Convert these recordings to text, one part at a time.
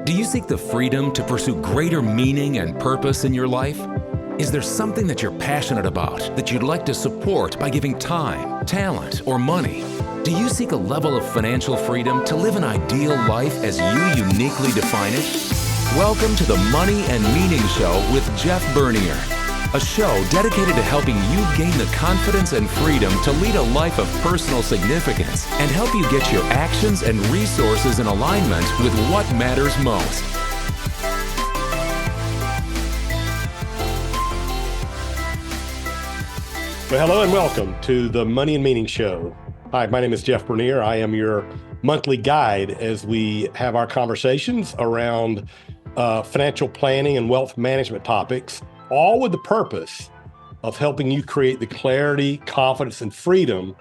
Do you seek the freedom to pursue greater meaning and purpose in your life? Is there something that you're passionate about that you'd like to support by giving time, talent, or money? Do you seek a level of financial freedom to live an ideal life as you uniquely define it? Welcome to the Money and Meaning Show with Jeff Bernier, a show dedicated to helping you gain the confidence and freedom to lead a life of personal significance and help you get your actions and resources in alignment with what matters most. Well, hello and welcome to the Money and Meaning Show. Hi, my name is Jeff Bernier. I am your monthly guide as we have our conversations around financial planning and wealth management topics, all with the purpose of helping you create the clarity, confidence, and freedom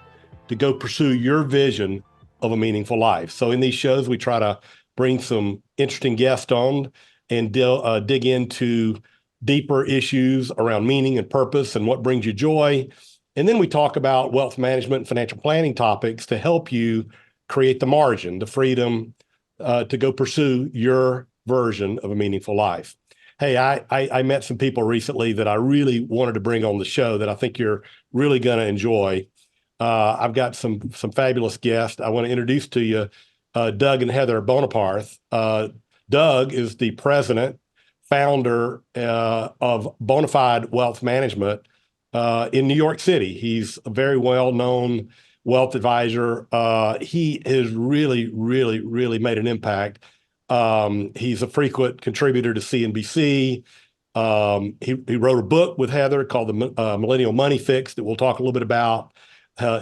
to go pursue your vision of a meaningful life. So in these shows, we try to bring some interesting guests on and dig into deeper issues around meaning and purpose and what brings you joy. And then we talk about wealth management and financial planning topics to help you create the margin, the freedom to go pursue your version of a meaningful life. Hey, I met some people recently that I really wanted to bring on the show that I think you're really going to enjoy. I've got some fabulous guests. I want to introduce to you Doug and Heather Boneparth. Doug is the president, founder of Boneparth Wealth Management in New York City. He's a very well-known wealth advisor. He has really made an impact. He's a frequent contributor to CNBC. He wrote a book with Heather called The Millennial Money Fix that we'll talk a little bit about.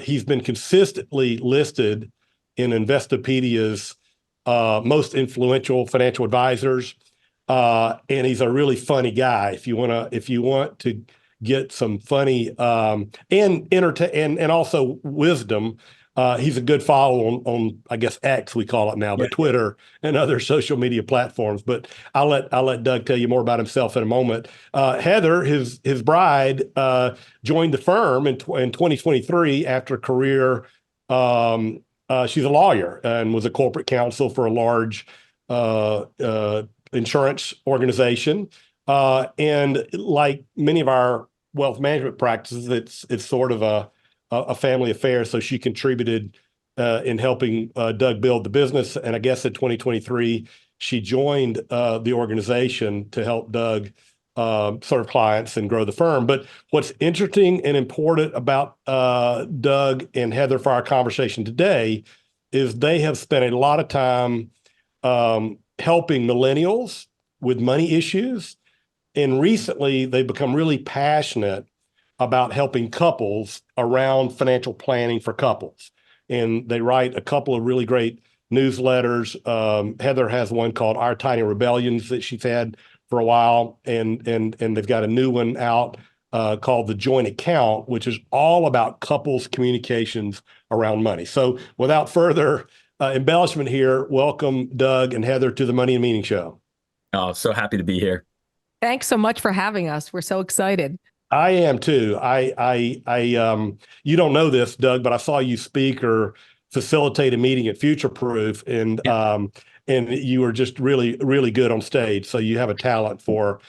He's been consistently listed in Investopedia's most influential financial advisors. And he's a really funny guy. If you want to get some funny and also wisdom, he's a good follow on I guess X we call it now, but Twitter and other social media platforms. But I'll let Doug tell you more about himself in a moment. Heather, his bride, joined the firm in 2023 after a career. She's a lawyer and was a corporate counsel for a large insurance organization. And like many of our wealth management practices, it's sort of a family affair. So she contributed in helping Doug build the business. And I guess in 2023, she joined the organization to help Doug serve clients and grow the firm. But what's interesting and important about Doug and Heather for our conversation today is they have spent a lot of time helping millennials with money issues. And recently, they've become really passionate about helping couples around financial planning for couples. And they write a couple of really great newsletters. Heather has one called Our Tiny Rebellions that she's had for a while. And they've got a new one out called The Joint Account, which is all about couples communications around money. So without further embellishment here, welcome Doug and Heather to the Money and Meaning Show. Oh, so happy to be here. Thanks so much for having us. We're so excited. I am too. You don't know this, Doug, but I saw you speak or facilitate a meeting at Future Proof, and you were just really good on stage. So you have a talent for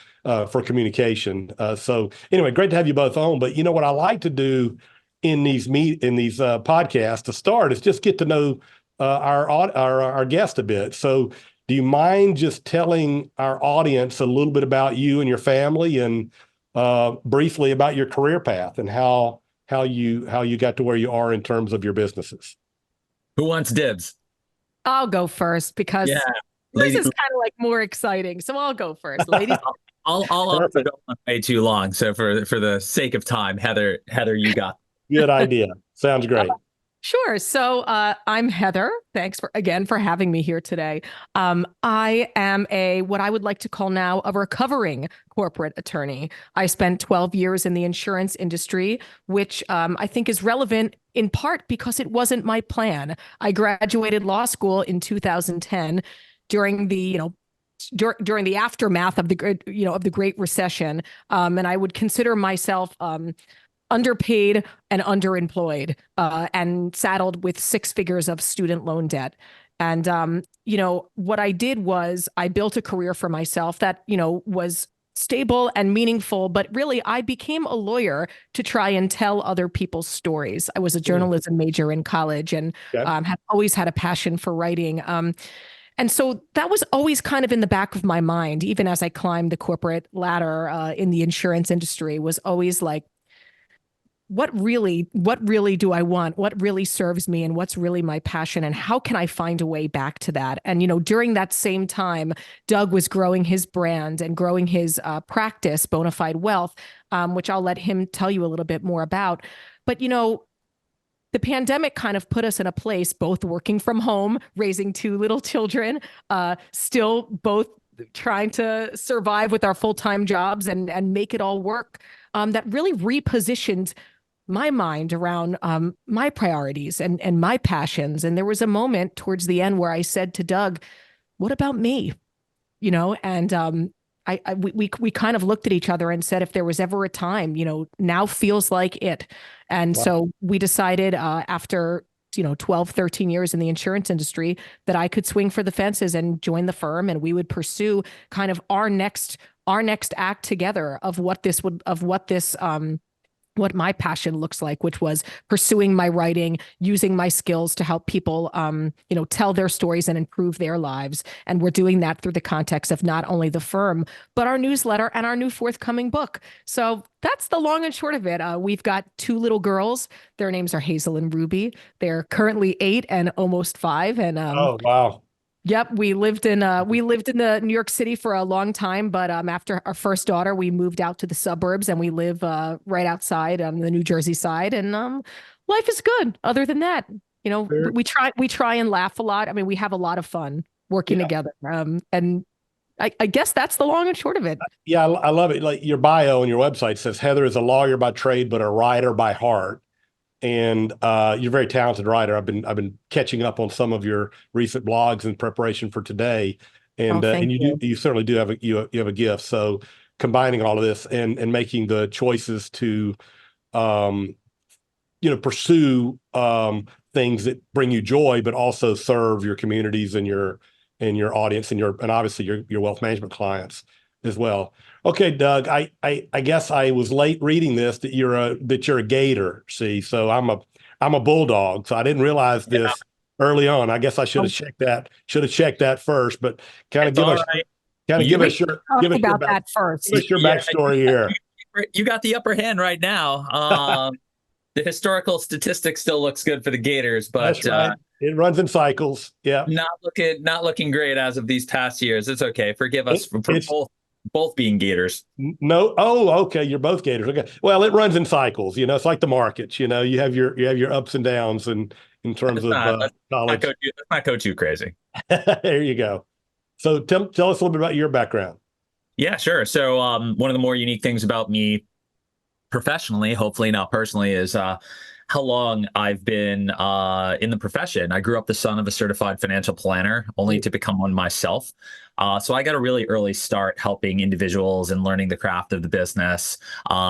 communication. So anyway, great to have you both on. But you know what I like to do in these podcasts to start is just get to know our guest a bit. So do you mind just telling our audience a little bit about you and your family, and briefly about your career path and how you got to where you are in terms of your businesses? Who wants dibs? I'll go first because this is kind of like more exciting. So I'll go first, ladies. I'll also go on way too long. So for the sake of time, Heather, you got. Good idea. Sounds great. Sure. So I'm Heather. Thanks again for having me here today. I am what I would like to call now a recovering corporate attorney. I spent 12 years in the insurance industry, which I think is relevant in part because it wasn't my plan. I graduated law school in 2010 during the during the aftermath of the Great Recession, and I would consider myself underpaid and underemployed, and saddled with 6 figures of student loan debt. And, what I did was I built a career for myself that, was stable and meaningful, but really I became a lawyer to try and tell other people's stories. I was a Mm. journalism major in college and Okay. have always had a passion for writing. And so that was always kind of in the back of my mind, even as I climbed the corporate ladder in the insurance industry, was always like, what really do I want? What really serves me and what's really my passion? And how can I find a way back to that? And, during that same time, Doug was growing his brand and growing his practice, Bonafide Wealth, which I'll let him tell you a little bit more about. But, the pandemic kind of put us in a place, both working from home, raising two little children, still both trying to survive with our full-time jobs and make it all work. That really repositioned my mind around my priorities and my passions. And there was a moment towards the end where I said to Doug, "What about me?" And we kind of looked at each other and said, if there was ever a time, now feels like it. And Wow. so we decided after 12, 13 years in the insurance industry that I could swing for the fences and join the firm, and we would pursue kind of our next act together of what my passion looks like, which was pursuing my writing, using my skills to help people, tell their stories and improve their lives. And we're doing that through the context of not only the firm, but our newsletter and our new forthcoming book. So that's the long and short of it. We've got two little girls. Their names are Hazel and Ruby. They're currently 8 and almost 5. And Oh, wow. yep, we lived in the New York City for a long time, but after our first daughter, we moved out to the suburbs and we live right outside on the New Jersey side, and life is good. Other than that, Very- we try and laugh a lot. I mean, we have a lot of fun working Yeah. together, and I guess that's the long and short of it. Yeah, I love it. Like your bio on your website says, Heather is a lawyer by trade, but a writer by heart. And you're a very talented writer. I've been catching up on some of your recent blogs in preparation for today, and Thank you. you certainly do have you have a gift. So combining all of this and making the choices to pursue things that bring you joy, but also serve your communities and your audience and obviously your wealth management clients as well. Okay, Doug, I guess I was late reading this that you're a gator. See, so I'm a bulldog, so I didn't realize this early on. I guess I should have checked that first, but kind of give us give us your backstory here. You got the upper hand right now. The historical statistics still looks good for the Gators, but That's right. It runs in cycles. Yeah, not looking great as of these past years. It's okay. Forgive us for both being Gators. No. Oh, okay. You're both Gators. Okay. Well, it runs in cycles. It's like the markets. You have your ups and downs, and in terms of college. Let's not go too crazy. There you go. So tell us a little bit about your background. Yeah, sure. So one of the more unique things about me professionally, hopefully not personally, is how long I've been in the profession. I grew up the son of a certified financial planner, only to become one myself. So I got a really early start helping individuals and learning the craft of the business,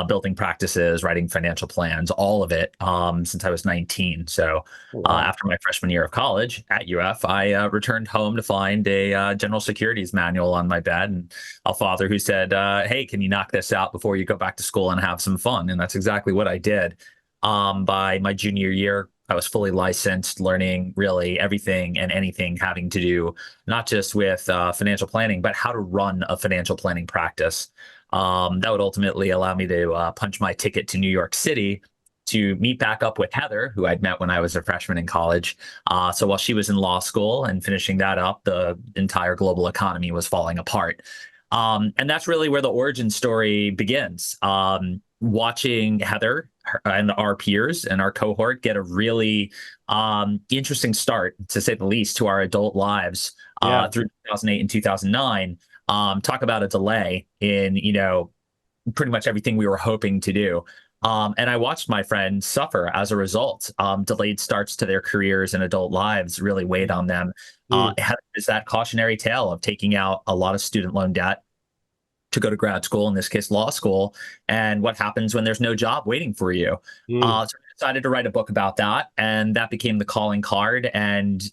building practices, writing financial plans, all of it since I was 19. So after my freshman year of college at UF, I returned home to find a general securities manual on my bed and a father who said, hey, can you knock this out before you go back to school and have some fun? And that's exactly what I did. By my junior year, I was fully licensed, learning really everything and anything having to do not just with financial planning, but how to run a financial planning practice. That would ultimately allow me to punch my ticket to New York City to meet back up with Heather, who I'd met when I was a freshman in college. So while she was in law school and finishing that up, the entire global economy was falling apart. And that's really where the origin story begins. Watching Heather and our peers and our cohort get a really interesting start, to say the least, to our adult lives through 2008 and 2009. Talk about a delay in, pretty much everything we were hoping to do. And I watched my friends suffer as a result. Delayed starts to their careers and adult lives really weighed on them. Is that cautionary tale of taking out a lot of student loan debt to go to grad school, in this case, law school, and what happens when there's no job waiting for you. So decided to write a book about that, and that became the calling card and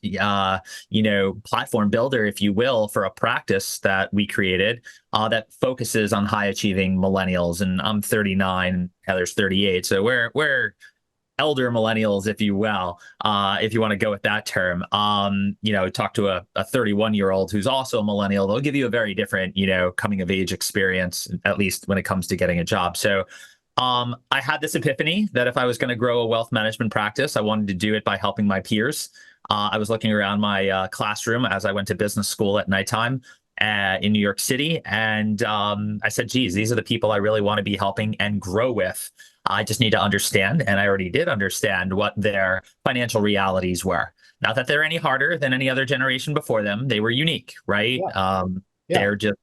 platform builder, if you will, for a practice that we created that focuses on high achieving millennials. And I'm 39, Heather's 38, so we're elder millennials, if you will, if you want to go with that term. Talk to a 31-year-old who's also a millennial. They'll give you a very different, coming of age experience, at least when it comes to getting a job. So I had this epiphany that if I was going to grow a wealth management practice, I wanted to do it by helping my peers. I was looking around my classroom as I went to business school at nighttime in New York City. And I said, geez, these are the people I really want to be helping and grow with. I just need to understand, and I already did understand, what their financial realities were. Not that they're any harder than any other generation before them. They were unique, right? They're just,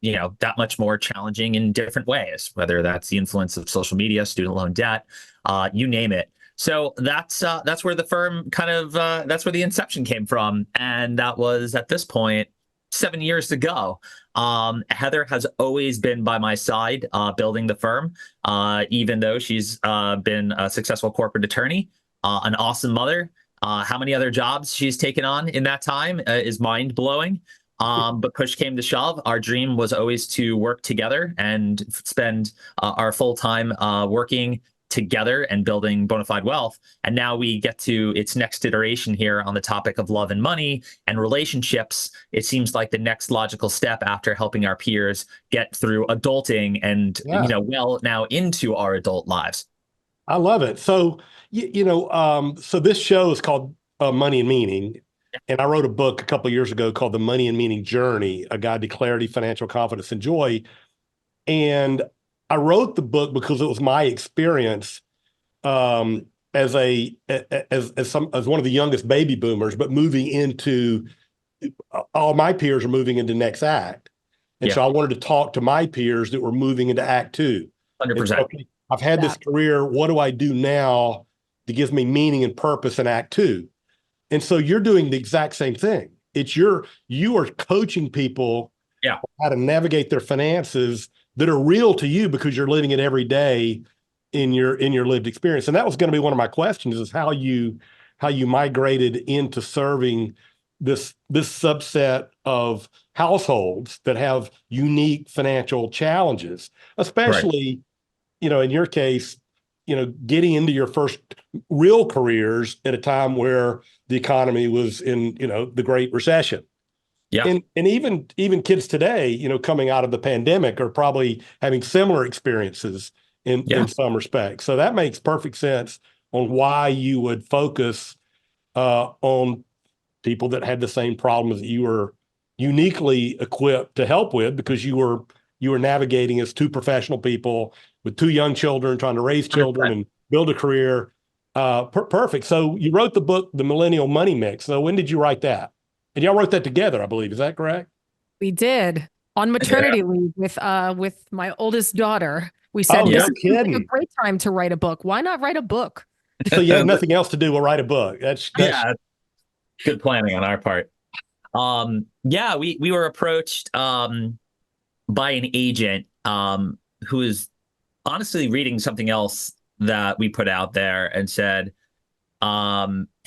that much more challenging in different ways, whether that's the influence of social media, student loan debt, you name it. So that's where the firm that's where the inception came from. And that was, at this point, 7 years ago. Heather has always been by my side, building the firm, even though she's been a successful corporate attorney, an awesome mother. How many other jobs she's taken on in that time is mind blowing. But push came to shove. Our dream was always to work together and spend our full time working together and building Bonafide Wealth. And now we get to its next iteration here on the topic of love and money and relationships. It seems like the next logical step after helping our peers get through adulting and, now into our adult lives. I love it. So, so this show is called Money and Meaning. And I wrote a book a couple of years ago called The Money and Meaning Journey, A Guide to Clarity, Financial Confidence, and Joy. And I wrote the book because it was my experience as one of the youngest baby boomers, but moving into, all my peers are moving into next act. And so I wanted to talk to my peers that were moving into act 2. 100%. So, I've had this career. What do I do now that gives me meaning and purpose in act 2? And so you're doing the exact same thing. You are coaching people how to navigate their finances that are real to you because you're living it every day in your lived experience. And that was going to be one of my questions, is how you migrated into serving this subset of households that have unique financial challenges, especially, in your case, getting into your first real careers at a time where the economy was in, the Great Recession. Yeah. And even kids today, coming out of the pandemic, are probably having similar experiences in some respects. So that makes perfect sense on why you would focus on people that had the same problems that you were uniquely equipped to help with, because you were navigating as 2 professional people with 2 young children, trying to raise children and build a career. Perfect. So you wrote the book, The Millennial Money Mix. So when did you write that? And y'all wrote that together, I believe. Is that correct? We did, on maternity leave with my oldest daughter. We said, no this is kidding. a great time to write a book. Why not write a book? So you have nothing else to do, we'll write a book. That's good planning on our part. We were approached by an agent who is honestly reading something else that we put out there and said,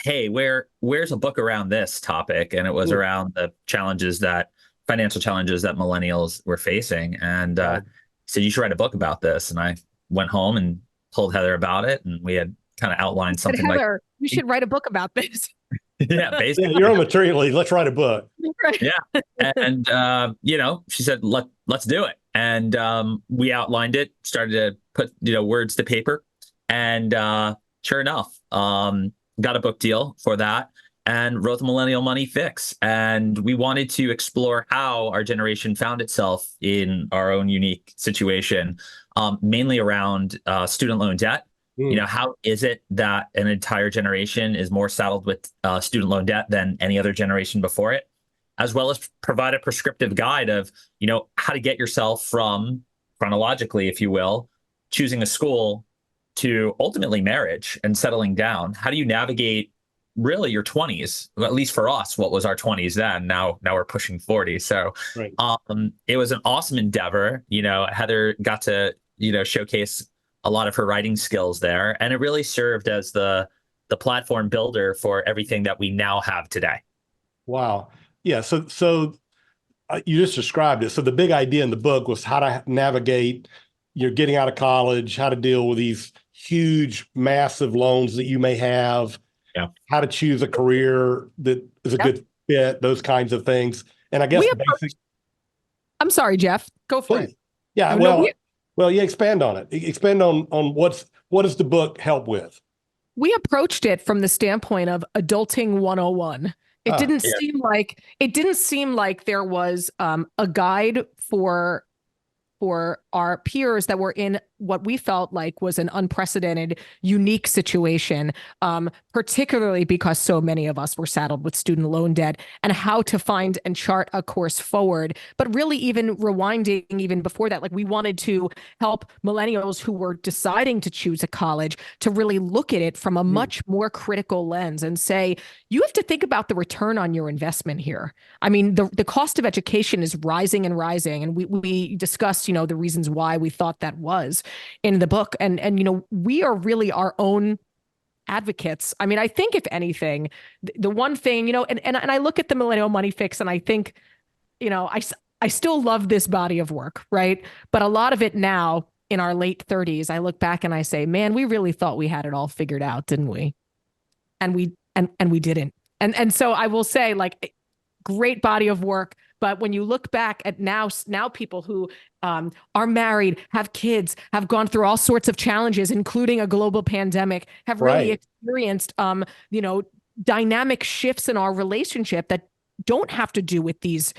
hey, where's a book around this topic? And it was around the financial challenges that millennials were facing. And said, you should write a book about this. And I went home and told Heather about it. And we had kind of outlined something Heather, you should write a book about this. Basically. You're on maternity leave. Let's write a book. And, she said, let's do it. And we outlined it, started to put, words to paper. And sure enough, got a book deal for that and wrote the Millennial Money Fix. And we wanted to explore how our generation found itself in our own unique situation, mainly around student loan debt. How is it that an entire generation is more saddled with student loan debt than any other generation before it, as well as provide a prescriptive guide of, how to get yourself from, chronologically, if you will, choosing a school to ultimately marriage and settling down. How do you navigate really your 20s? Well, at least for us, what was our 20s then? Now we're pushing 40. So it was an awesome endeavor. Heather got to, showcase a lot of her writing skills there, and it really served as the platform builder for everything that we now have today. Wow. Yeah. So you just described it. So the big idea in the book was how to navigate you're getting out of college, how to deal with these huge, massive loans that you may have, Yeah. how to choose a career that is a good fit, those kinds of things. And I guess I'm sorry, Jeff. Go for it. Yeah. Well, yeah, expand on it. Expand on what does the book help with? We approached it from the standpoint of adulting 101. It didn't seem like there was a guide for our peers that were in what we felt like was an unprecedented, unique situation, particularly because so many of us were saddled with student loan debt, and how to find and chart a course forward. But really, even rewinding even before that, like we wanted to help millennials who were deciding to choose a college to really look at it from a much more critical lens and say, you have to think about the return on your investment here. I mean, the cost of education is rising and rising. And we discussed, the reasons why we thought that was in the book. And we are really our own advocates. I mean, I think if anything, the one thing, and I look at the Millennial Money Fix and I think, I still love this body of work, right? But a lot of it now in our late 30s, I look back and I say, man, we really thought we had it all figured out, didn't we? And we didn't. And so I will say, like, great body of work. But when you look back at now people who are married, have kids, have gone through all sorts of challenges, including a global pandemic, have really experienced, dynamic shifts in our relationship that don't have to do with these,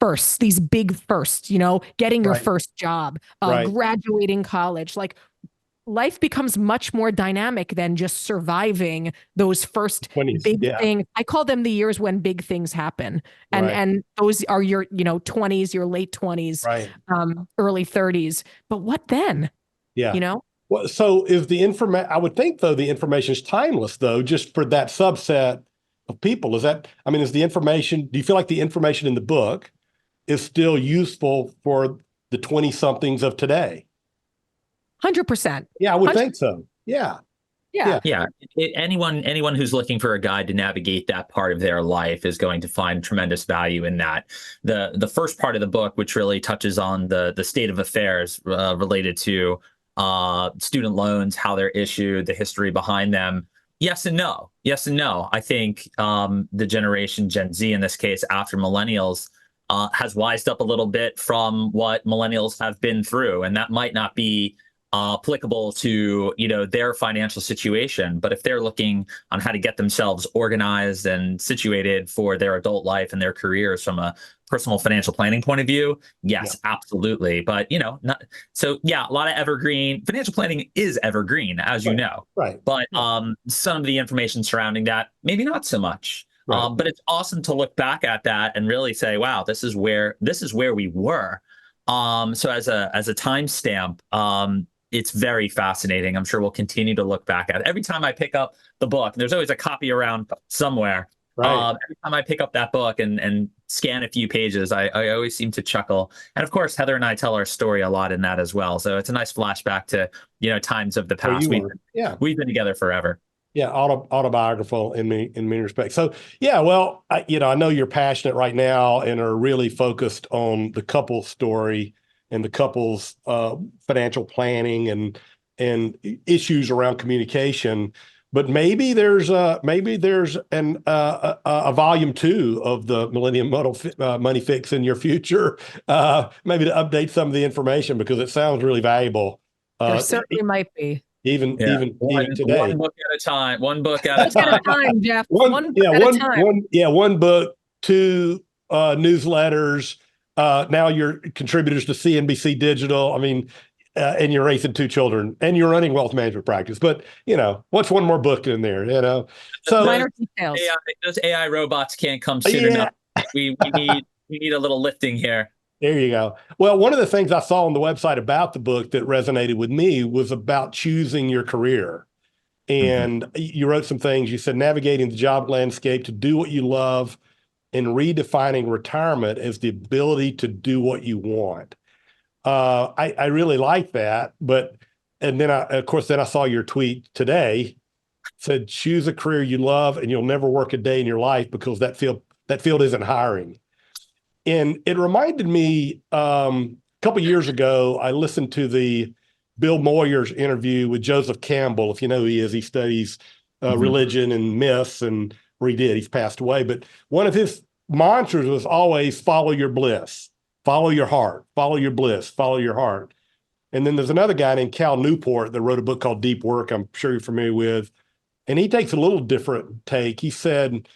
firsts, these big firsts, getting your first job, graduating college. Like, life becomes much more dynamic than just surviving those first 20s, big things. I call them the years when big things happen. And those are your, 20s, your late 20s, early 30s. But what then? Yeah. Well, so is the information, I would think though, the information is timeless though, just for that subset of people. Is the information, do you feel like the information in the book is still useful for the 20 somethings of today? 100%. Yeah, I would think so. Yeah. Anyone who's looking for a guide to navigate that part of their life is going to find tremendous value in that. The first part of the book, which really touches on the state of affairs related to student loans, how they're issued, the history behind them. Yes and no. I think the generation Gen Z, in this case, after millennials, has wised up a little bit from what millennials have been through, and that might not be applicable to their financial situation, but if they're looking on how to get themselves organized and situated for their adult life and their careers from a personal financial planning point of view, yes, absolutely. But a lot of evergreen financial planning is evergreen, as you know, but some of the information surrounding that maybe not so much. But it's awesome to look back at that and really say, wow, this is where we were. So as a timestamp, it's very fascinating. I'm sure we'll continue to look back at it. Every time I pick up the book, there's always a copy around somewhere. Every time I pick up that book and scan a few pages, I always seem to chuckle. And of course, Heather and I tell our story a lot in that as well. So it's a nice flashback to, times of the past. We've been together forever. Yeah, autobiographical in many respects. So well, I know you're passionate right now and are really focused on the couple story and the couple's financial planning and issues around communication. But maybe there's a volume 2 of the Millennium Money Fix in your future, maybe to update some of the information, because it sounds really valuable. There certainly might be. Even today. One book at a time. One book at a time. Jeff. One book, 2 newsletters. Now you're contributors to CNBC Digital. I mean, and you're raising 2 children and you're running wealth management practice. But, what's one more book in there, So minor details. Those AI robots can't come soon enough. We need a little lifting here. There you go. Well, one of the things I saw on the website about the book that resonated with me was about choosing your career. And you wrote some things. You said navigating the job landscape to do what you love and redefining retirement as the ability to do what you want. I really like that. But And then of course, then I saw your tweet today, said, choose a career you love and you'll never work a day in your life because that field isn't hiring. And it reminded me, a couple of years ago, I listened to the Bill Moyer's interview with Joseph Campbell. If you know who he is, he studies religion and myths, and he's passed away. But one of his mantras was always follow your bliss, follow your heart, follow your bliss, follow your heart. And then there's another guy named Cal Newport that wrote a book called Deep Work, I'm sure you're familiar with. And he takes a little different take. He said,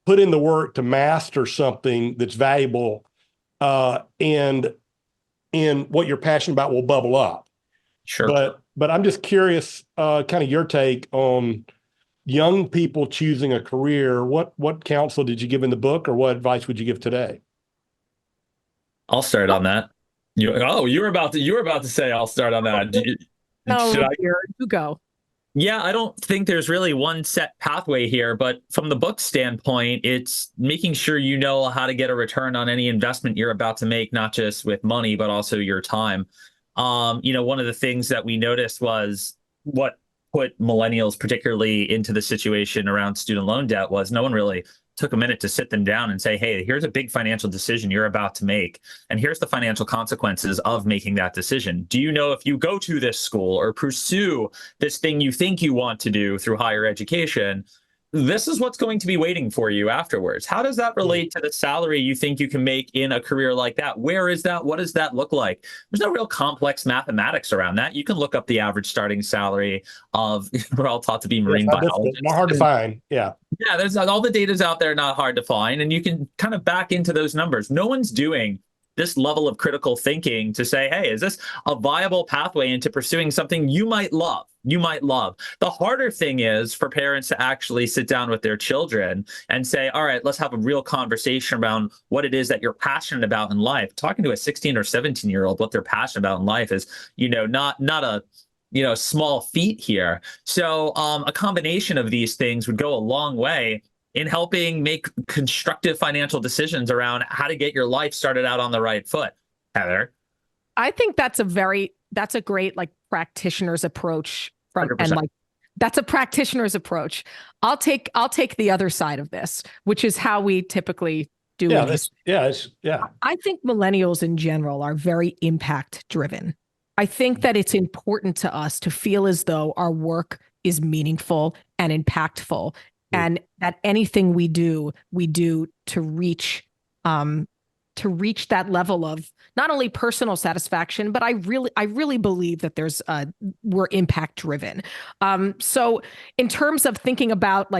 put in the work to master something that's valuable, and what you're passionate about will bubble up. Sure. But I'm just curious, kind of your take on young people choosing a career. What counsel did you give in the book, or what advice would you give today? I'll start on that. You were about to say I'll start on that. You go. Yeah, I don't think there's really one set pathway here, but from the book standpoint, it's making sure you know how to get a return on any investment you're about to make, not just with money, but also your time. One of the things that we noticed was what put millennials particularly into the situation around student loan debt was no one really took a minute to sit them down and say, hey, here's a big financial decision you're about to make, and here's the financial consequences of making that decision. Do you know if you go to this school or pursue this thing you think you want to do through higher education, this is what's going to be waiting for you afterwards? How does that relate to the salary you think you can make in a career like that? Where is that? What does that look like? There's no real complex mathematics around that. You can look up the average starting salary of, we're all taught to be marine biologists. Not hard to find. Yeah. Yeah, there's all the data's out there, not hard to find, and you can kind of back into those numbers. No one's doing this level of critical thinking to say, hey, is this a viable pathway into pursuing something you might love? You might love. The harder thing is for parents to actually sit down with their children and say, all right, let's have a real conversation around what it is that you're passionate about in life. Talking to a 16 or 17-year-old what they're passionate about in life is, not a small feat here. So a combination of these things would go a long way in helping make constructive financial decisions around how to get your life started out on the right foot. Heather? I think that's a great practitioner's approach 100%. That's a practitioner's approach. I'll take the other side of this, which is how we typically do it. I think millennials in general are very impact driven. I think that it's important to us to feel as though our work is meaningful and impactful, and that anything we do to reach that level of not only personal satisfaction, but I really believe that we're impact driven. So in terms of thinking about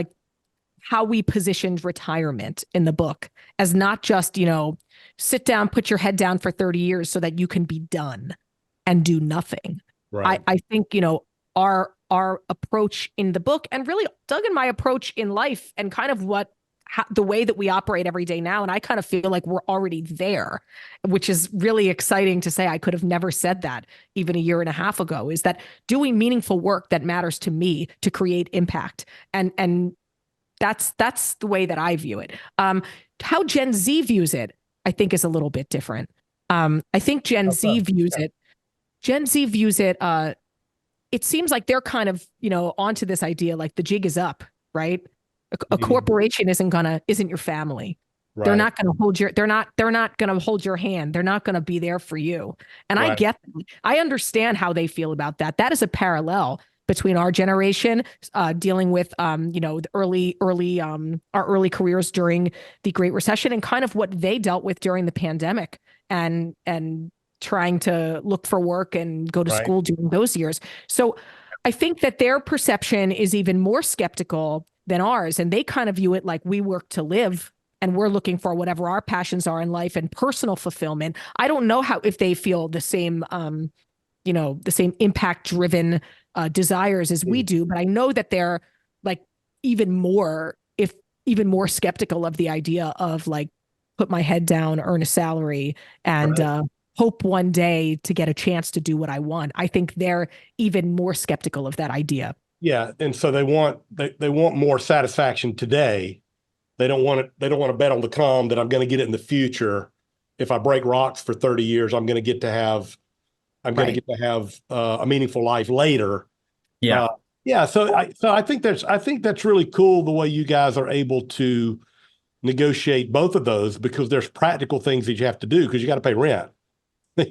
how we positioned retirement in the book as not just, sit down, put your head down for 30 years so that you can be done and do nothing. Right. I think, our approach in the book, and really Doug and my approach in life, and kind of the way that we operate every day now. And I kind of feel like we're already there, which is really exciting to say. I could have never said that even a year and a half ago, is that doing meaningful work that matters to me to create impact. And that's the way that I view it. How Gen Z views it, I think, is a little bit different. I think Gen Z views it, it seems like they're kind of, onto this idea, like the jig is up, right? A corporation isn't your family. Right. They're not going to hold your hand. They're not going to be there for you. And right. I understand how they feel about that. That is a parallel between our generation, dealing with, the our early careers during the Great Recession, and kind of what they dealt with during the pandemic, and trying to look for work and go to right. school during those years. So I think that their perception is even more skeptical than ours. And they kind of view it like we work to live, and we're looking for whatever our passions are in life and personal fulfillment. I don't know if they feel the same, the same impact driven desires as we do, but I know that they're even more skeptical of the idea of put my head down, earn a salary, and right. Hope one day to get a chance to do what I want. I think they're even more skeptical of that idea. Yeah, and so they want more satisfaction today. They don't want to bet on the come that I'm going to get it in the future. If I break rocks for 30 years, I'm going to get to have I'm going to Right. get to have a meaningful life later. Yeah. Yeah. So I think that's really cool the way you guys are able to negotiate both of those, because there's practical things that you have to do because you got to pay rent.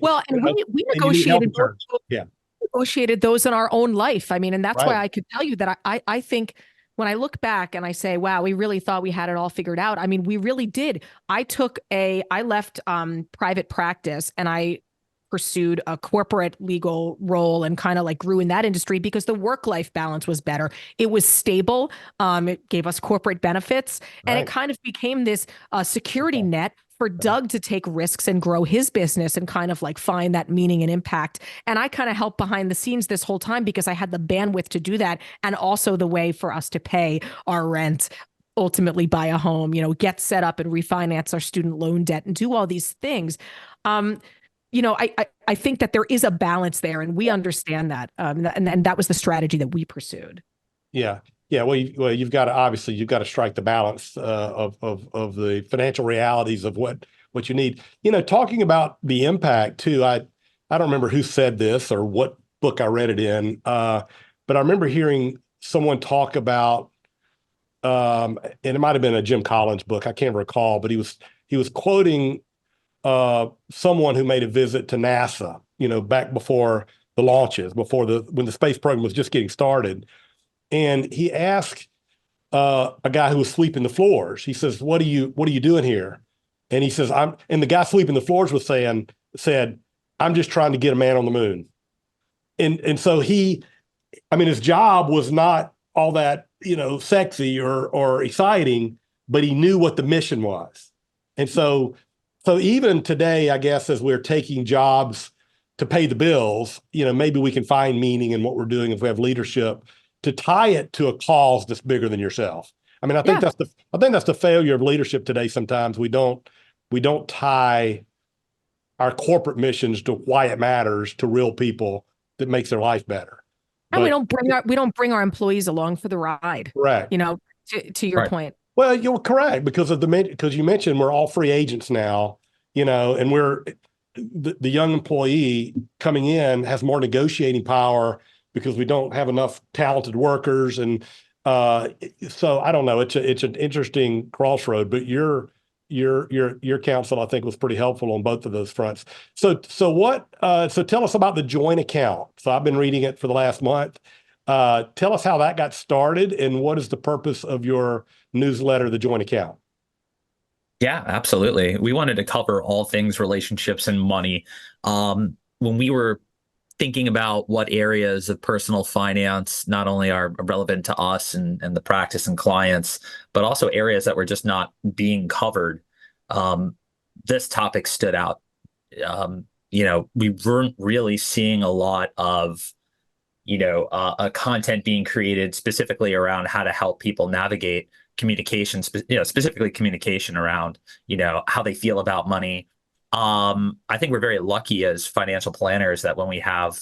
Well, You and know, we and you need health negotiated insurance. Yeah. negotiated those in our own life. I mean, and that's why Right. I could tell you that I think when I look back and I say, wow, we really thought we had it all figured out. I mean, we really did. I left private practice and I pursued a corporate legal role and kind of like grew in that industry because the work-life balance was better. It was stable. It gave us corporate benefits, and it Right. kind of became this security Okay. net for Doug to take risks and grow his business and kind of like find that meaning and impact. And I kind of helped behind the scenes this whole time because I had the bandwidth to do that, and also the way for us to pay our rent, ultimately buy a home, get set up and refinance our student loan debt and do all these things. Um, I think that there is a balance there, and we understand that. And that was the strategy that we pursued. Yeah. Yeah. You've got to, obviously you've got to strike the balance of the financial realities of what you need. Talking about the impact too. I don't remember who said this or what book I read it in, but I remember hearing someone talk about, and it might have been a Jim Collins book. I can't recall, but he was quoting someone who made a visit to NASA, back before the launches, when the space program was just getting started. And he asked a guy who was sweeping the floors. He says, what are you doing here? And he says, and the guy sweeping the floors said, I'm just trying to get a man on the moon. And so his job was not all that, sexy or exciting, but he knew what the mission was. And so even today, I guess, as we're taking jobs to pay the bills, maybe we can find meaning in what we're doing if we have leadership to tie it to a cause that's bigger than yourself. I mean, I think that's the failure of leadership today. Sometimes we don't tie our corporate missions to why it matters to real people that makes their life better. And But we don't bring our employees along for the ride. correct. To your Right. point. Well, you're correct because you mentioned we're all free agents now, and we're the young employee coming in has more negotiating power because we don't have enough talented workers, and so I don't know. It's an interesting crossroad, but your counsel, I think, was pretty helpful on both of those fronts. So tell us about the joint account. So I've been reading it for the last month. Tell us how that got started and what is the purpose of your newsletter, The Joint Account? Yeah, absolutely. We wanted to cover all things relationships and money. When we were thinking about what areas of personal finance not only are relevant to us and the practice and clients, but also areas that were just not being covered, this topic stood out. We weren't really seeing a lot of content being created specifically around how to help people navigate communication, specifically communication around, how they feel about money. I think we're very lucky as financial planners that when we have,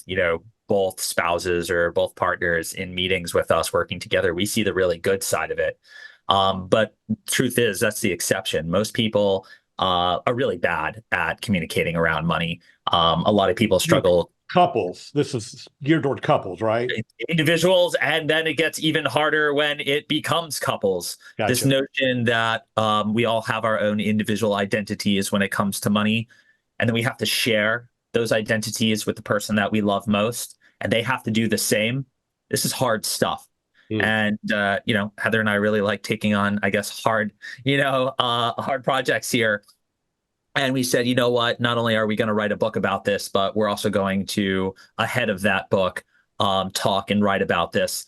both spouses or both partners in meetings with us working together, we see the really good side of it. But truth is, that's the exception. Most people are really bad at communicating around money. A lot of people struggle. Couples. This is geared toward couples, right? Individuals, and then it gets even harder when it becomes couples. Gotcha. This notion that we all have our own individual identities when it comes to money, and then we have to share those identities with the person that we love most, and they have to do the same. This is hard stuff. And Heather and I really like taking on, I guess, hard projects here. And we said, you know what, not only are we going to write a book about this, but we're also going to, ahead of that book, talk and write about this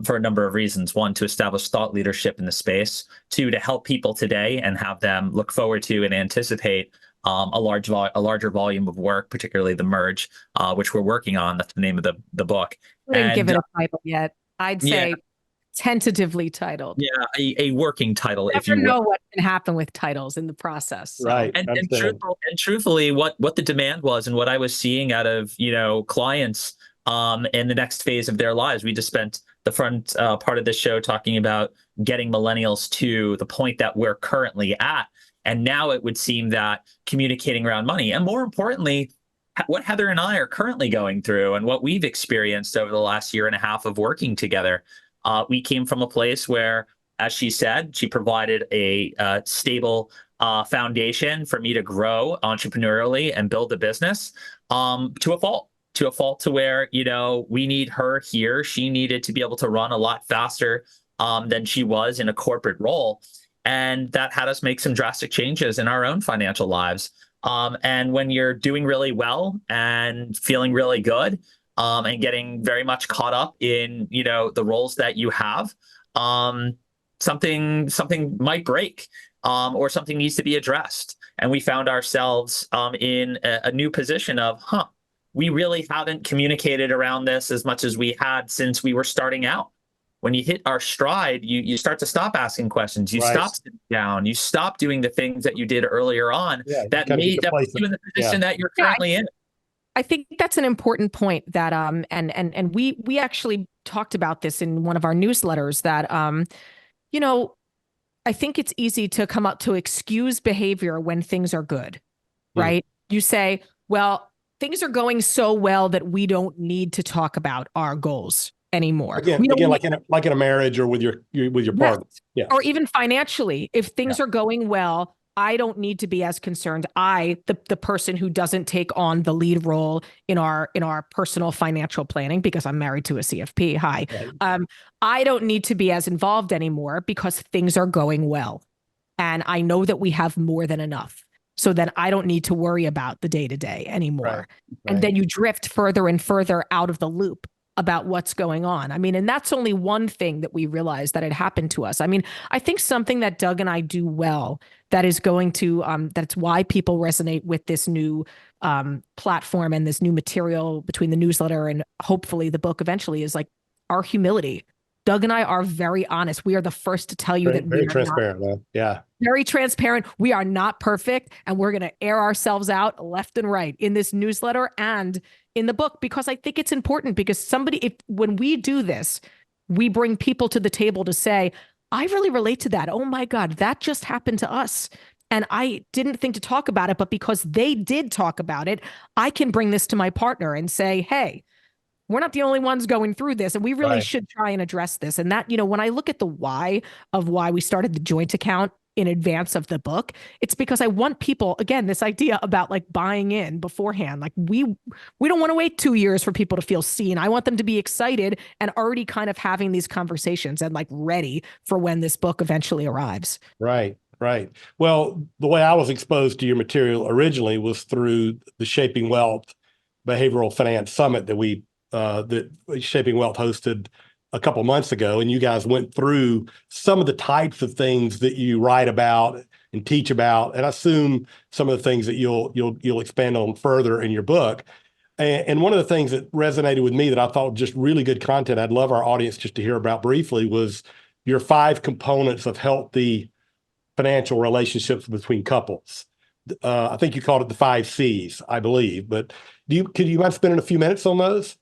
for a number of reasons. One, to establish thought leadership in the space. Two, to help people today and have them look forward to and anticipate a larger volume of work, particularly the merge, which we're working on. That's the name of the book. We didn't give it a title yet. I'd say tentatively titled. Yeah, a working title, if You you never will. know what can happen with titles in the process. So. Right. And truthfully, what the demand was and what I was seeing out of clients in the next phase of their lives. We just spent the front part of this show talking about getting millennials to the point that we're currently at. And now it would seem that communicating around money, and more importantly, what Heather and I are currently going through and what we've experienced over the last year and a half of working together. We came from a place where, as she said, she provided a stable foundation for me to grow entrepreneurially and build a business to a fault. To a fault to where, we need her here. She needed to be able to run a lot faster than she was in a corporate role. And that had us make some drastic changes in our own financial lives. And when you're doing really well and feeling really good and getting very much caught up in, the roles that you have, something might break or something needs to be addressed. And we found ourselves in a new position of, we really haven't communicated around this as much as we had since we were starting out. When you hit our stride, you start to stop asking questions. You stop sitting down. You stop doing the things that you did earlier on that put you in the position that you're currently in. I think that's an important point that and we actually talked about this in one of our newsletters that I think it's easy to come up to excuse behavior when things are good, right? You say, well, things are going so well that we don't need to talk about our goals anymore. Again, like in a marriage or with your partner. Yeah. Or even financially, if things are going well, I don't need to be as concerned. The person who doesn't take on the lead role in our personal financial planning because I'm married to a CFP. Hi. Right. I don't need to be as involved anymore because things are going well. And I know that we have more than enough. So then I don't need to worry about the day-to-day anymore. Right. And then you drift further and further out of the loop about what's going on. I mean, and that's only one thing that we realized that had happened to us. I mean, I think something that Doug and I do well that is going to, that's why people resonate with this new platform and this new material between the newsletter and hopefully the book eventually is like our humility. Doug and I are very honest. We are the first to tell you that we are transparent, man. Yeah. Very transparent. We are not perfect, and we're going to air ourselves out left and right in this newsletter and in the book, because I think it's important because when we do this, we bring people to the table to say, I really relate to that. Oh my God, that just happened to us. And I didn't think to talk about it, but because they did talk about it, I can bring this to my partner and say, hey, we're not the only ones going through this, and we really should try and address this. And that, when I look at the why of why we started the joint account in advance of the book, it's because I want people, again, this idea about like buying in beforehand. Like we don't want to wait 2 years for people to feel seen. I want them to be excited and already kind of having these conversations and like ready for when this book eventually arrives. Right. Right. Well, the way I was exposed to your material originally was through the Shaping Wealth Behavioral Finance Summit that Shaping Wealth hosted a couple months ago, and you guys went through some of the types of things that you write about and teach about, and I assume some of the things that you'll expand on further in your book. And one of the things that resonated with me that I thought just really good content, I'd love our audience just to hear about briefly, was your 5 components of healthy financial relationships between couples. I think you called it the 5 C's, I believe. But could you mind spending a few minutes on those?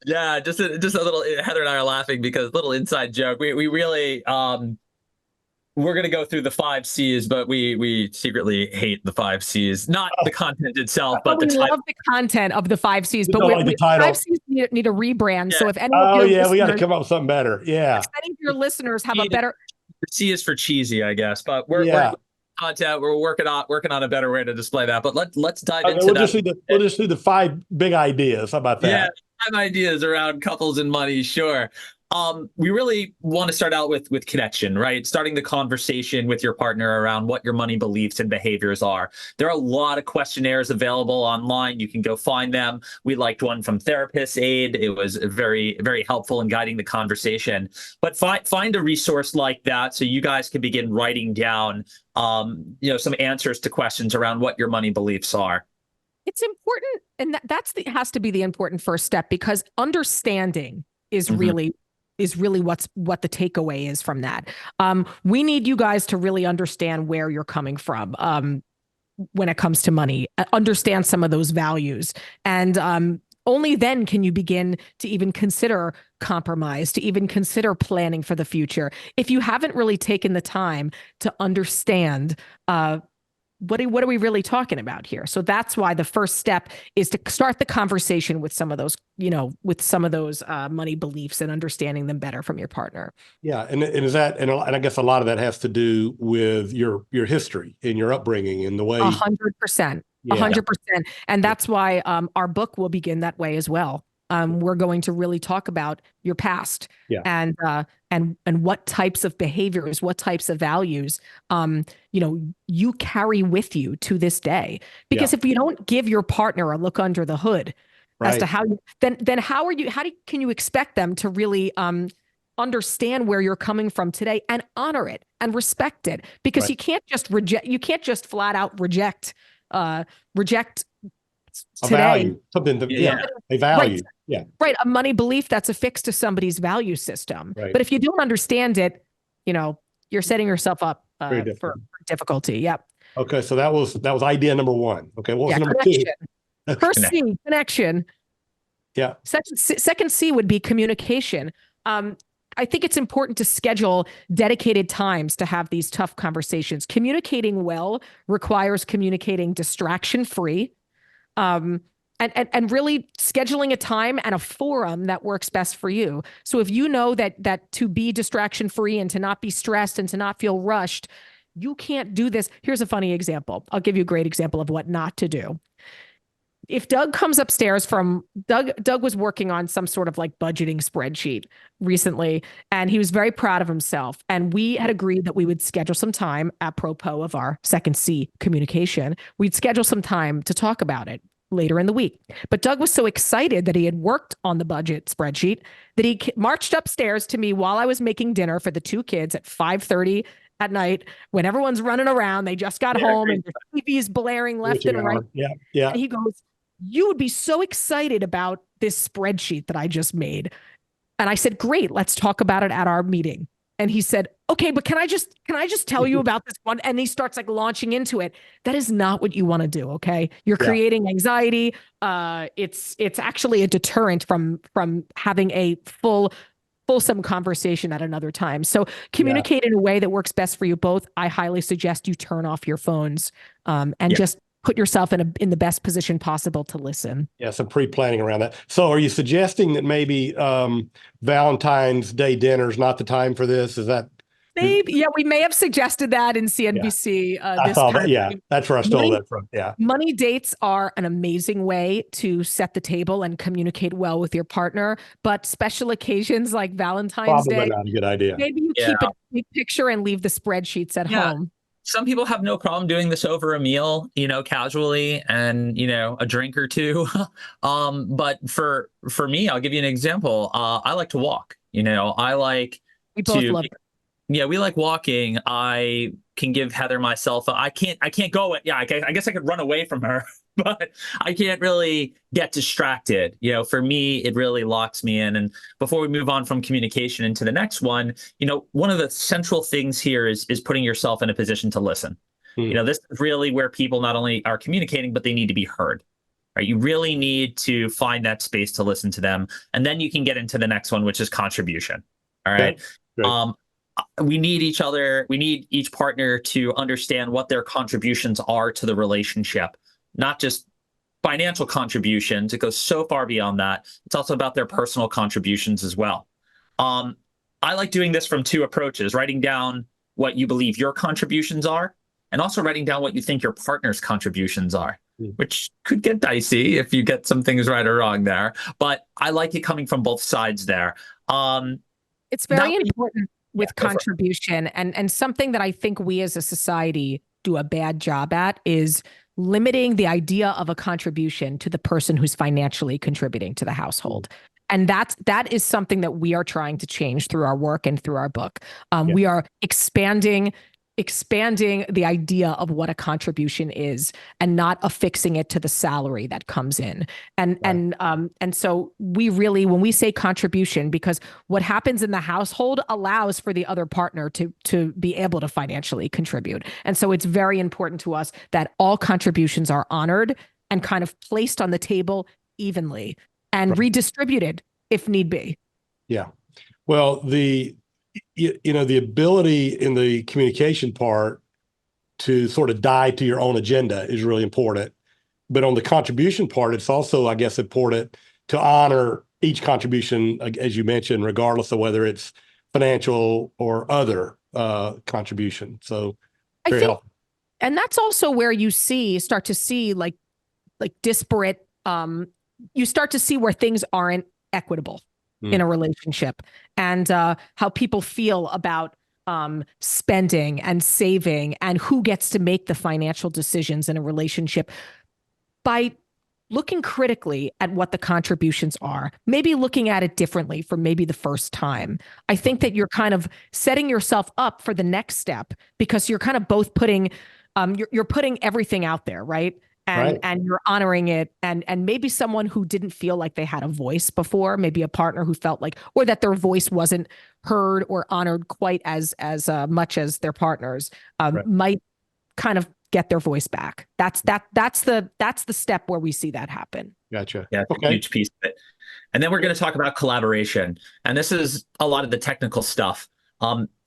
Yeah, just a little. Heather and I are laughing because little inside joke. We really we're going to go through the 5 C's, but we secretly hate the 5 C's. Not the content itself, but we love the content of the 5 C's. But the title. 5 C's need a rebrand. Yeah. So if anyone, we got to come up with something better. Yeah. If any of your listeners have a better, the C is for cheesy, I guess. But we're content. We're working on a better way to display that. But let's dive into that. We'll just do the 5 big ideas. How about that? Yeah. 5 ideas around couples and money, sure. We really want to start out with connection, right? Starting the conversation with your partner around what your money beliefs and behaviors are. There are a lot of questionnaires available online. You can go find them. We liked one from Therapist Aid. It was very, very helpful in guiding the conversation. But find a resource like that so you guys can begin writing down, some answers to questions around what your money beliefs are. It's important, and has to be the important first step, because understanding is really what the takeaway is from that. We need you guys to really understand where you're coming from when it comes to money, understand some of those values, and only then can you begin to even consider compromise, to even consider planning for the future. If you haven't really taken the time to understand what are we really talking about here? So that's why the first step is to start the conversation with some of those, money beliefs and understanding them better from your partner. Yeah, and I guess a lot of that has to do with your history and your upbringing and the way. 100%, Yeah. 100%, and that's why our book will begin that way as well. We're going to really talk about your past, Yeah. and what types of behaviors, what types of values, you carry with you to this day. Because if you don't give your partner a look under the hood as to how then can you expect them to really understand where you're coming from today and honor it and respect it? Because you can't just flat out reject a today. value, something that, a value. Right. Right. A money belief that's affixed to somebody's value system. Right. But if you don't understand it, you're setting yourself up for difficulty. Yep. Okay. So that was idea number one. Okay. What was number two? First C, connection. Yeah. Second C would be communication. I think it's important to schedule dedicated times to have these tough conversations. Communicating well requires communicating distraction-free. And really scheduling a time and a forum that works best for you. So if you know that to be distraction-free and to not be stressed and to not feel rushed, you can't do this. Here's a funny example. I'll give you a great example of what not to do. If Doug comes upstairs Doug was working on some sort of like budgeting spreadsheet recently, and he was very proud of himself. And we had agreed that we would schedule some time, apropos of our second C, communication. We'd schedule some time to talk about it later in the week. But Doug was so excited that he had worked on the budget spreadsheet that he marched upstairs to me while I was making dinner for the two kids at 5:30 at night, when everyone's running around. They just got home and the TV's blaring left and right. Yeah. Yeah. And he goes, "You would be so excited about this spreadsheet that I just made." And I said, "Great, let's talk about it at our meeting." And he said, "Okay, but can I just tell you about this one?" And he starts like launching into it. That is not what you want to do. Okay. You're creating anxiety. It's actually a deterrent from having a fulsome conversation at another time. So communicate in a way that works best for you both. I highly suggest you turn off your phones, and just put yourself in the best position possible to listen. Yeah, some pre-planning around that. So are you suggesting that maybe Valentine's Day dinner is not the time for this? Is that maybe? Yeah, we may have suggested that in CNBC. I saw that. Yeah, that's where I stole that from. Yeah. Money dates are an amazing way to set the table and communicate well with your partner. But special occasions like Valentine's Day, not a good idea. Maybe you keep a big picture and leave the spreadsheets at home. Some people have no problem doing this over a meal, casually, and a drink or two. But for me, I'll give you an example. I like to walk. We both love it. Yeah, we like walking. I can give Heather myself. I can't go. I guess I could run away from her, but I can't really get distracted. For me, it really locks me in. And before we move on from communication into the next one, one of the central things here is putting yourself in a position to listen. This is really where people not only are communicating, but they need to be heard. Right? You really need to find that space to listen to them. And then you can get into the next one, which is contribution. All right. Great. We need each other. We need each partner to understand what their contributions are to the relationship, not just financial contributions. It goes so far beyond that. It's also about their personal contributions as well. I like doing this from two approaches: writing down what you believe your contributions are, and also writing down what you think your partner's contributions are, which could get dicey if you get some things right or wrong there. But I like it coming from both sides there. It's very important with contribution, and something that I think we as a society do a bad job at is limiting the idea of a contribution to the person who's financially contributing to the household. And that is something that we are trying to change through our work and through our book. We are expanding the idea of what a contribution is and not affixing it to the salary that comes in. And so we really, when we say contribution, because what happens in the household allows for the other partner to be able to financially contribute. And so it's very important to us that all contributions are honored and kind of placed on the table evenly and redistributed if need be. Yeah. Well, the ability in the communication part to sort of die to your own agenda is really important. But on the contribution part, it's also, I guess, important to honor each contribution, as you mentioned, regardless of whether it's financial or other contribution. So I very think, helpful. and that's also where you start to see like disparate, you start to see where things aren't equitable in a relationship, and how people feel about spending and saving and who gets to make the financial decisions in a relationship by looking critically at what the contributions are, maybe looking at it differently for maybe the first time. I think that you're kind of setting yourself up for the next step, because you're kind of both putting, you're putting everything out there, right? And you're honoring it. And maybe someone who didn't feel like they had a voice before, maybe a partner who felt like, or that their voice wasn't heard or honored quite as much as their partners, might kind of get their voice back. That's the step where we see that happen. Gotcha. Yeah, okay. A huge piece of it. And then we're going to talk about collaboration. And this is a lot of the technical stuff.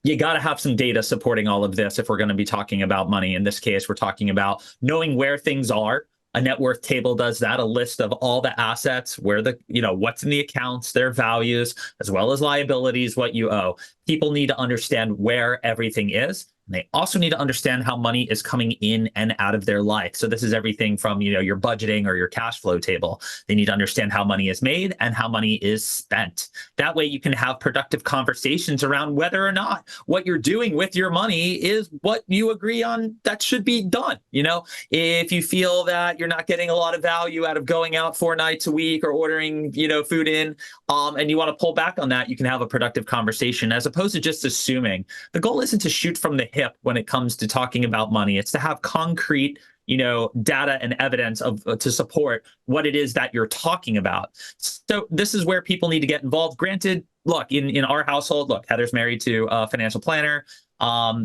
You got to have some data supporting all of this if we're going to be talking about money. In this case, we're talking about knowing where things are. A net worth table does that, a list of all the assets, where the, what's in the accounts, their values, as well as liabilities, what you owe. People need to understand where everything is. And they also need to understand how money is coming in and out of their life. So this is everything from, your budgeting or your cash flow table. They need to understand how money is made and how money is spent. That way you can have productive conversations around whether or not what you're doing with your money is what you agree on that should be done. If you feel that you're not getting a lot of value out of going out 4 nights a week or ordering, food in, and you want to pull back on that, you can have a productive conversation as opposed to just assuming. The goal isn't to shoot from the hip when it comes to talking about money. It's to have concrete, data and evidence to support what it is that you're talking about. So this is where people need to get involved. Granted, look, in our household, Heather's married to a financial planner.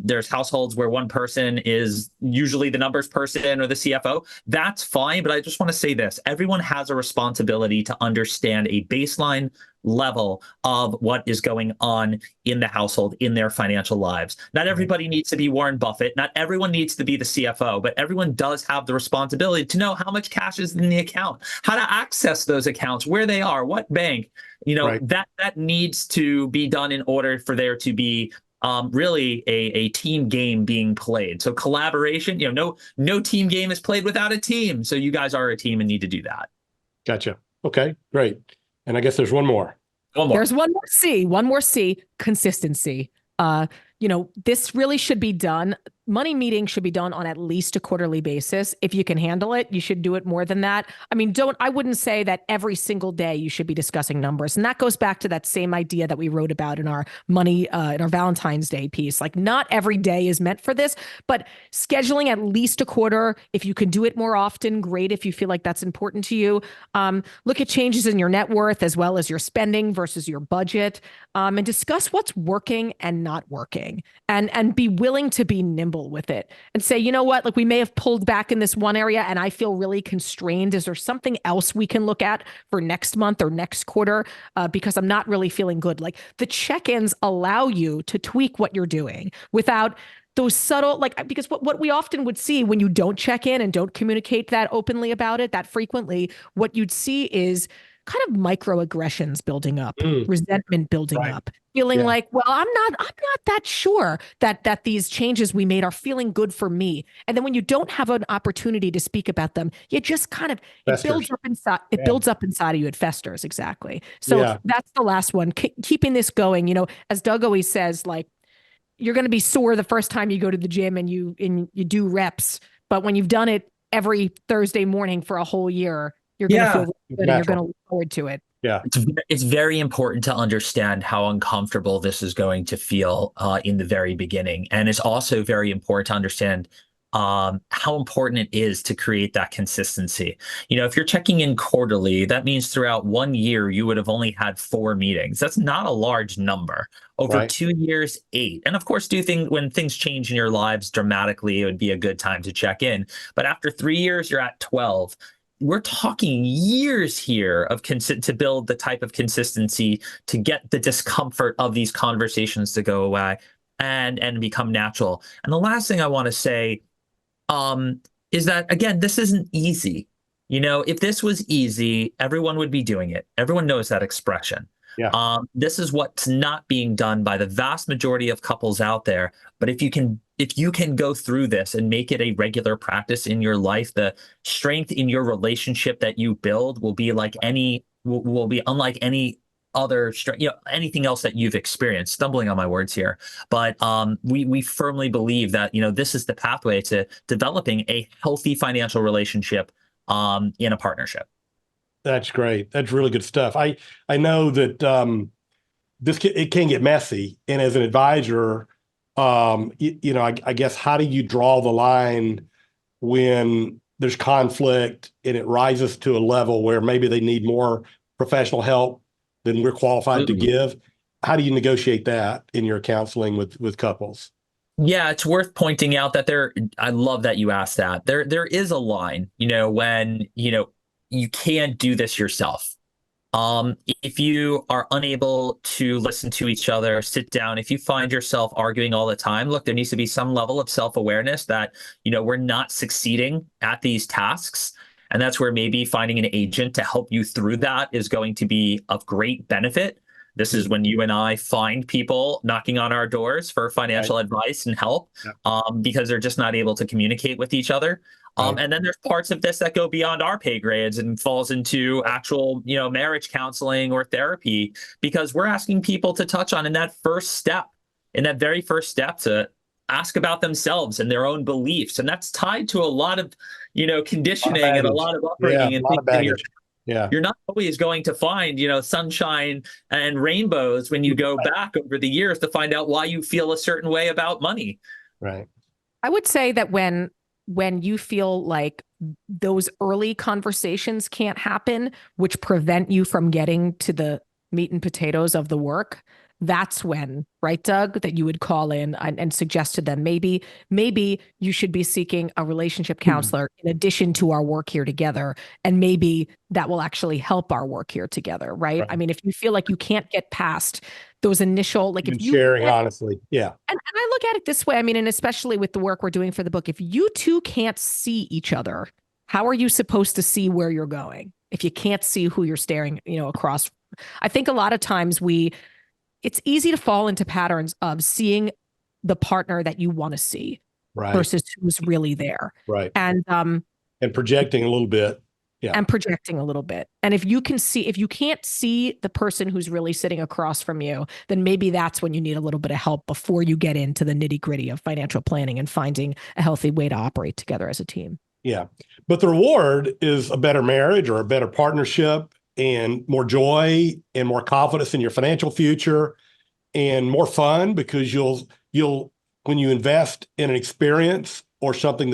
There's households where one person is usually the numbers person or the CFO. That's fine. But I just want to say this. Everyone has a responsibility to understand a baseline level of what is going on in the household, in their financial lives. Not everybody needs to be Warren Buffett. Not everyone needs to be the CFO, but everyone does have the responsibility to know how much cash is in the account, how to access those accounts, where they are, what bank, that needs to be done in order for there to be really a team game being played. So collaboration, no team game is played without a team. So you guys are a team and need to do that. Gotcha. Okay, great. And I guess there's one more. There's one more C, consistency. This really should be done. Money meetings should be done on at least a quarterly basis. If you can handle it, you should do it more than that. I mean, I wouldn't say that every single day you should be discussing numbers. And that goes back to that same idea that we wrote about in our in our Valentine's Day piece. Like, not every day is meant for this, but scheduling at least a quarter. If you can do it more often, great. If you feel like that's important to you, look at changes in your net worth as well as your spending versus your budget, and discuss what's working and not working, and be willing to be nimble with it and say, you know what, like, we may have pulled back in this one area and I feel really constrained. Is there something else we can look at for next month or next quarter? Because I'm not really feeling good. Like, the check-ins allow you to tweak what you're doing without those subtle, because what we often would see when you don't check in and don't communicate that openly about it, that frequently, what you'd see is kind of microaggressions building up, resentment building up, feeling like, well, I'm not that sure that these changes we made are feeling good for me. And then when you don't have an opportunity to speak about them, you just kind of, it builds up inside. It builds up inside of you. It festers. Exactly. So that's the last one. Keeping this going, as Doug always says, like, you're going to be sore the first time you go to the gym and you do reps, but when you've done it every Thursday morning for a whole year, you're going to feel good and you're going to look forward to it. Yeah. It's very important to understand how uncomfortable this is going to feel in the very beginning. And it's also very important to understand how important it is to create that consistency. If you're checking in quarterly, that means throughout 1 year, you would have only had 4 meetings. That's not a large number. Over 2 years, 8. And of course, when things change in your lives dramatically, it would be a good time to check in. But after 3 years, you're at 12. We're talking years here to build the type of consistency to get the discomfort of these conversations to go away and become natural. And the last thing I want to say is that, again, this isn't easy. If this was easy, everyone would be doing it. Everyone knows that expression. Yeah. This is what's not being done by the vast majority of couples out there. But if you can go through this and make it a regular practice in your life, the strength in your relationship that you build will be will be unlike any other anything else that you've experienced. Stumbling on my words here, but we firmly believe that this is the pathway to developing a healthy financial relationship in a partnership. That's great. That's really good stuff. I know that it can get messy, and as an advisor, I guess, how do you draw the line when there's conflict and it rises to a level where maybe they need more professional help than we're qualified to give? How do you negotiate that in your counseling with couples? Yeah, it's worth pointing out that I love that you asked that. There is a line, when, you can't do this yourself. If you are unable to listen to each other, sit down, if you find yourself arguing all the time, look, there needs to be some level of self-awareness that, we're not succeeding at these tasks. And that's where maybe finding an agent to help you through that is going to be of great benefit. This is when you and I find people knocking on our doors for financial advice and help, because they're just not able to communicate with each other. And then there's parts of this that go beyond our pay grades and falls into actual, marriage counseling or therapy, because we're asking people to touch on in that very first step to ask about themselves and their own beliefs. And that's tied to a lot of, conditioning and a lot of upbringing and things. You're not always going to find, sunshine and rainbows when you go back over the years to find out why you feel a certain way about money. Right. I would say that when you feel like those early conversations can't happen, which prevent you from getting to the meat and potatoes of the work, that's when, right, Doug, that you would call in and suggest to them, maybe you should be seeking a relationship counselor in addition to our work here together. And maybe that will actually help our work here together, right? I mean, if you feel like you can't get past those initial, like if you sharing honestly. Yeah. And I look at it this way, I mean, and especially with the work we're doing for the book, if you two can't see each other, how are you supposed to see where you're going if you can't see who you're staring, across? I think a lot of times it's easy to fall into patterns of seeing the partner that you want to see versus who's really there. Right. And projecting a little bit. Yeah. And projecting a little bit. And if you can't see the person who's really sitting across from you, then maybe that's when you need a little bit of help before you get into the nitty-gritty of financial planning and finding a healthy way to operate together as a team. Yeah. But the reward is a better marriage or a better partnership, and more joy and more confidence in your financial future, and more fun, because you'll when you invest in an experience or something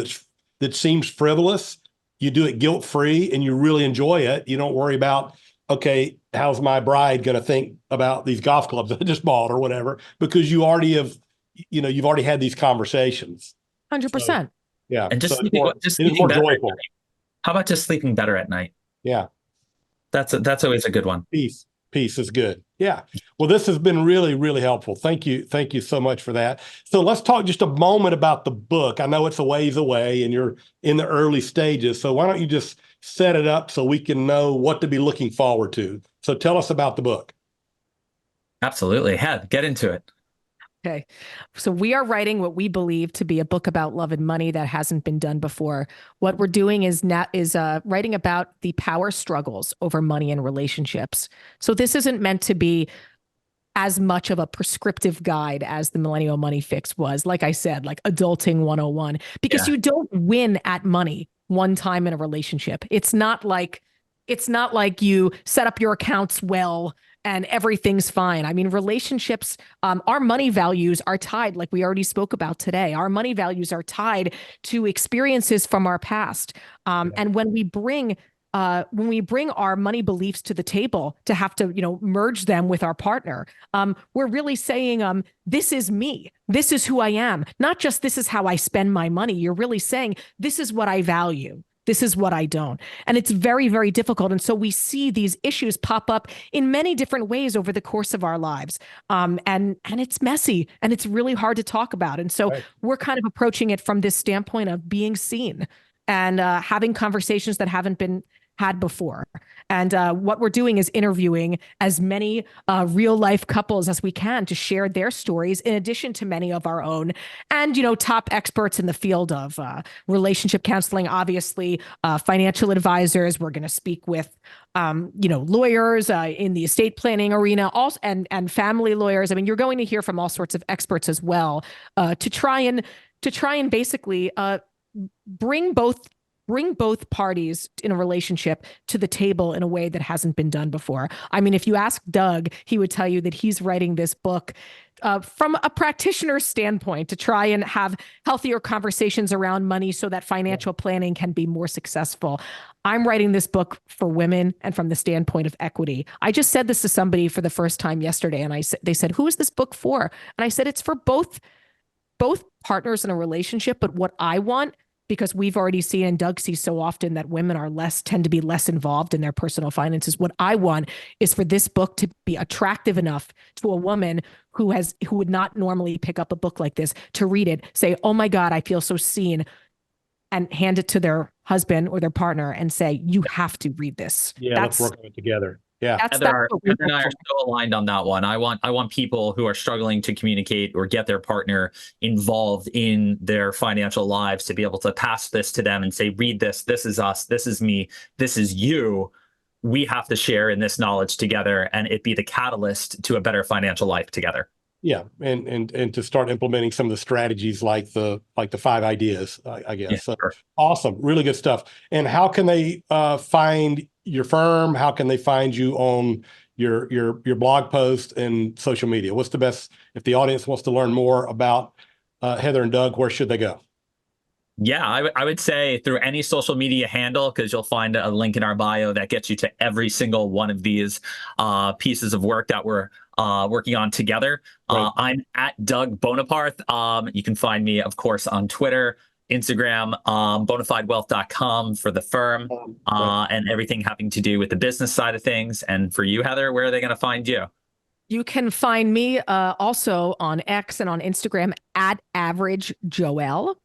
that seems frivolous, you do it guilt-free and you really enjoy it. You don't worry about, okay, how's my bride going to think about these golf clubs that I just bought or whatever, because you've already had these conversations. 100%. So, yeah. And just so sleeping, more joyful. How about just sleeping better at night? Yeah. That's always a good one. Peace is good. Yeah. Well, this has been really, really helpful. Thank you. Thank you so much for that. So let's talk just a moment about the book. I know it's a ways away and you're in the early stages. So why don't you just set it up so we can know what to be looking forward to? So tell us about the book. Absolutely. Get into it. Okay. So we are writing what we believe to be a book about love and money that hasn't been done before. What we're doing is writing about the power struggles over money and relationships. So this isn't meant to be as much of a prescriptive guide as the Millennial Money Fix was. Like I said, like adulting 101, because you don't win at money one time in a relationship. It's not like you set up your accounts well and everything's fine. I mean, relationships, our money values are tied, like we already spoke about today. Our money values are tied to experiences from our past. And when we bring our money beliefs to the table to have to, merge them with our partner, we're really saying, this is me. This is who I am. Not just this is how I spend my money. You're really saying, this is what I value. This is what I don't. And it's very, very difficult. And so we see these issues pop up in many different ways over the course of our lives. And it's messy and it's really hard to talk about. And so we're kind of approaching it from this standpoint of being seen and having conversations that haven't been had before. And what we're doing is interviewing as many real life couples as we can to share their stories, in addition to many of our own, and top experts in the field of relationship counseling, obviously financial advisors. We're going to speak with lawyers in the estate planning arena, also and family lawyers. I mean, you're going to hear from all sorts of experts as well to try and basically bring both parties in a relationship to the table in a way that hasn't been done before. I mean, if you ask Doug, he would tell you that he's writing this book from a practitioner's standpoint to try and have healthier conversations around money so that financial planning can be more successful. I'm writing this book for women and from the standpoint of equity. I just said this to somebody for the first time yesterday, and they said, "Who is this book for?" And I said, "It's for both partners in a relationship, but what I want," because we've already seen, and Doug sees so often, that women tend to be less involved in their personal finances. What I want is for this book to be attractive enough to a woman who would not normally pick up a book like this, to read it, say, "Oh my God, I feel so seen," and hand it to their husband or their partner and say, "You have to read this." Yeah, let's work on it together. Yeah. Heather and I are so aligned on that one. I want people who are struggling to communicate or get their partner involved in their financial lives to be able to pass this to them and say, "Read this. This is us. This is me. This is you. We have to share in this knowledge together, and it be the catalyst to a better financial life together." Yeah, and to start implementing some of the strategies like the 5 ideas, I guess. Yeah, so, sure. Awesome, really good stuff. And how can they find your firm? How can they find you on your blog post and social media? What's the best, if the audience wants to learn more about Heather and Doug, where should they go? Yeah, I would say through any social media handle, because you'll find a link in our bio that gets you to every single one of these pieces of work that we're working on together. Right. I'm at Doug Boneparth. You can find me, of course, on Twitter, Instagram, bonafidewealth.com for the firm, and everything having to do with the business side of things. And for you, Heather, where are they going to find you? You can find me also on X and on Instagram at Average Joelle.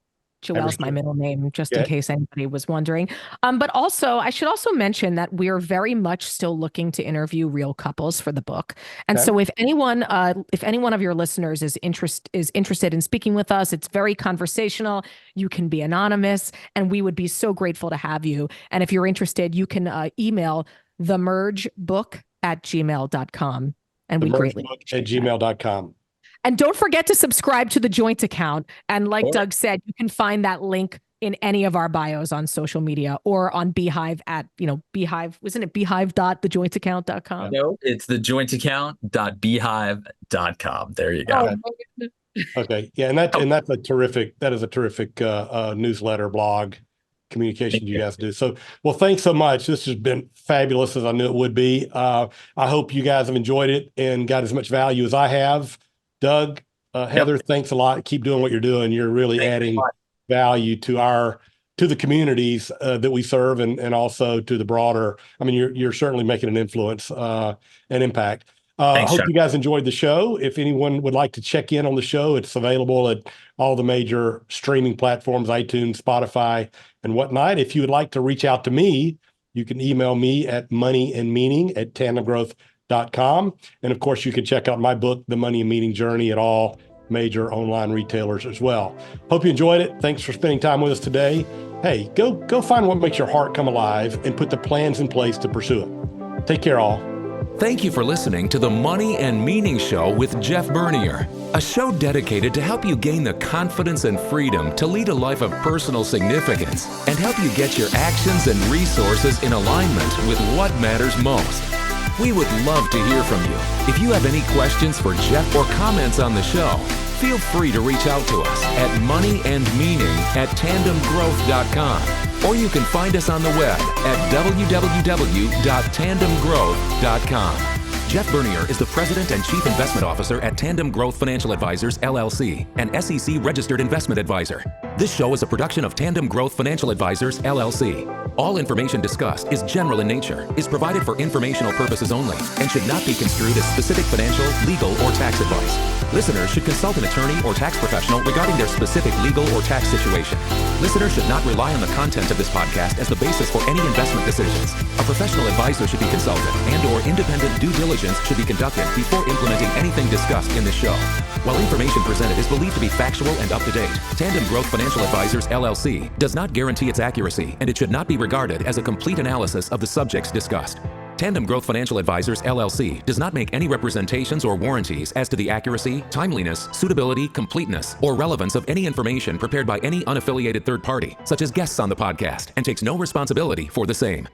Joelle's my middle name, just in case anybody was wondering. But also, I should also mention that we're very much still looking to interview real couples for the book. And so if anyone of your listeners is interested in speaking with us, it's very conversational. You can be anonymous, and we would be so grateful to have you. And if you're interested, you can email themergebook@gmail.com. And we greatly appreciate @gmail.com. And don't forget to subscribe to the joint account. And like Doug said, you can find that link in any of our bios on social media or on Beehive at, Beehive, wasn't it beehive.thejointaccount.com? No, it's thejointaccount.beehive.com. There you go. Okay. Yeah. And that is a terrific newsletter, blog, communication you guys do. So, well, thanks so much. This has been fabulous, as I knew it would be. I hope you guys have enjoyed it and got as much value as I have. Doug, Heather, thanks a lot. Keep doing what you're doing. You're really adding value to the communities that we serve, and also to the broader. I mean, you're certainly making an influence and impact. Thanks, hope Jeff. you guys enjoyed the show. If anyone would like to check in on the show, it's available at all the major streaming platforms, iTunes, Spotify, and whatnot. If you would like to reach out to me, you can email me at moneyandmeaning@tandemgrowth.com. And of course, you can check out my book, The Money and Meaning Journey, at all major online retailers as well. Hope you enjoyed it. Thanks for spending time with us today. Hey, go find what makes your heart come alive and put the plans in place to pursue it. Take care, all. Thank you for listening to the Money and Meaning Show with Jeff Bernier, a show dedicated to help you gain the confidence and freedom to lead a life of personal significance and help you get your actions and resources in alignment with what matters most. We would love to hear from you. If you have any questions for Jeff or comments on the show, feel free to reach out to us at moneyandmeaning@tandemgrowth.com, or you can find us on the web at www.tandemgrowth.com. Jeff Bernier is the President and Chief Investment Officer at Tandem Growth Financial Advisors, LLC, an SEC registered investment advisor. This show is a production of Tandem Growth Financial Advisors, LLC. All information discussed is general in nature, is provided for informational purposes only, and should not be construed as specific financial, legal, or tax advice. Listeners should consult an attorney or tax professional regarding their specific legal or tax situation. Listeners should not rely on the content of this podcast as the basis for any investment decisions. A professional advisor should be consulted and/or independent due diligence should be conducted before implementing anything discussed in this show. While information presented is believed to be factual and up to date, Tandem Growth Financial Advisors, LLC does not guarantee its accuracy, and it should not be regarded as a complete analysis of the subjects discussed. Tandem Growth Financial Advisors, LLC does not make any representations or warranties as to the accuracy, timeliness, suitability, completeness, or relevance of any information prepared by any unaffiliated third party, such as guests on the podcast, and takes no responsibility for the same.